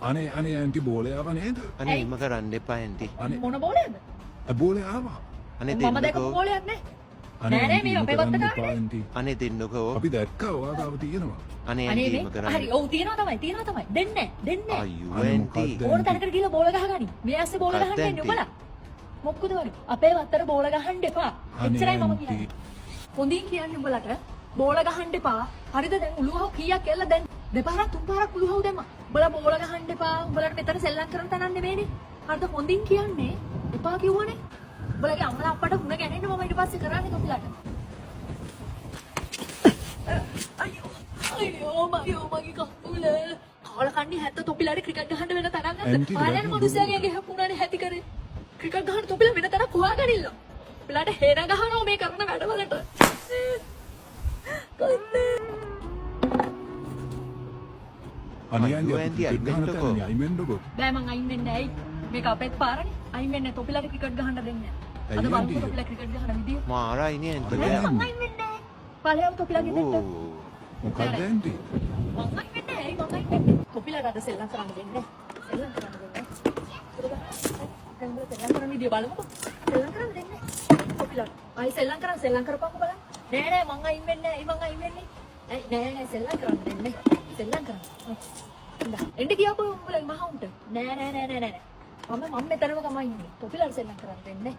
අනේ ඇන්ටි බෝලේ ආවා නේද? අනේ එහෙම කරන්න එපා ඇන්ටි. අනේ මොන බෝලයක්ද? බෝලේ ආවා. අනේ මම දැකපු දෙන්නකෝ. බෝලයක් නේ. අනේ නෑ, මේ අපේ කරන්න වත්තට එපා, ඇන්ටි. අනේ දෙන්නකෝ. අපි දැක්කා ඔයා ගාව තියෙනවා. අනේ අනේ ඇන්ටි මේ එහෙම කරන්න. හරි ඔව් තියනවා තමයි දෙන්නේ අයියෝ අනේ ඇන්ටි. මොකද්ද? ඕන තැනකට ගිහලා බෝල ගහගනි මේ ඇස්සේ බෝල මොකක්ද ගහන්න එන්නේ ඇන්ටි? උඹලා මොකද වගේ අපේ වත්තට බෝල ගහන්න එපා එච්චරයි මම ඇන්ටි. කියන්නේ හොඳින් කියන්නේ උඹලට බෝල ගහන්න එපා හරිද දැන් උළුවව කීයක් කියලා දැන් දෙපාරක් තුන් පාරක් උළුවව දැම්මා උඹලා බෝල ගහන්න එපා උඹලට මෙතන සෙල්ලම් කරන තැනක් නෙමෙයිනේ හරිද හොඳින් කියන්නේ එපා කිව්වනේ උඹලගේ අම්මලා අප්පට මුණ ගැහෙන්න මම ඊට පස්සේ කරන්නේ තොපිලට අයියෝ මගේ කකුල කාල කන්නේ හැත්ත තොපිලට ක්‍රිකට් ගහන්න වෙන තරම් නැද්ද ඇන්ටි, පාලන මොදුසයාගේ ගෙහපුණානේ හැටි කරේ ක්‍රිකට් ගහන්න තොපිල වෙන තරම් හොයාගනින්න උඹලට හේන ගහනවා මේ කරන වැඩවලට අනේ අයියෝ, ඇන්ටි ඇන්ටි, අපි අයින් වෙන්නකෝ. අයින් වෙන්නකෝ. බෑ මං අයින් වෙන්නේ ඇයි මේක අපේත් පාරනේ අයින් වෙන්නේ තොපිලට ක්‍රිකට් ගහන්න දෙන්නේ ඇයි අද බලමු ඇන්ටි? තොපිල ක්‍රිකට් ගහන විදිය මාරයිනේ ඇන්ටි. අනේ. මං අයින් වෙන්නේ පළයම් තොපිලගේ දෙන්න ඕ. මොකක්ද ඇන්ටි? මං අයින් වෙන්නේ ඇයි මං අයින් වෙන්නේ තොපිලට අද සෙල්ලම් කරන්න දෙන්නේ සෙල්ලම් කරන්න දෙන්නේ දැන් උඹලා සෙල්ලම් කරන විදිය බලමුකෝ සෙල්ලම් කරන්න දෙන්නේ තොපිලට ආයි සෙල්ලම් කරපන්කෝ බලන්න නෑ මං අයින් වෙන්නේ ඇයි මං අයින් වෙන්නේ නෑ සෙල්ලම් කරන්න දෙන්නේ සෙල්ලම් කරන්න එන්න කියපෝ උඹලා මහවුන්ට නෑ මම මෙතනම තමයි ඉන්නේ තොපිලට සෙල්ලම් කරන්න දෙන්නේ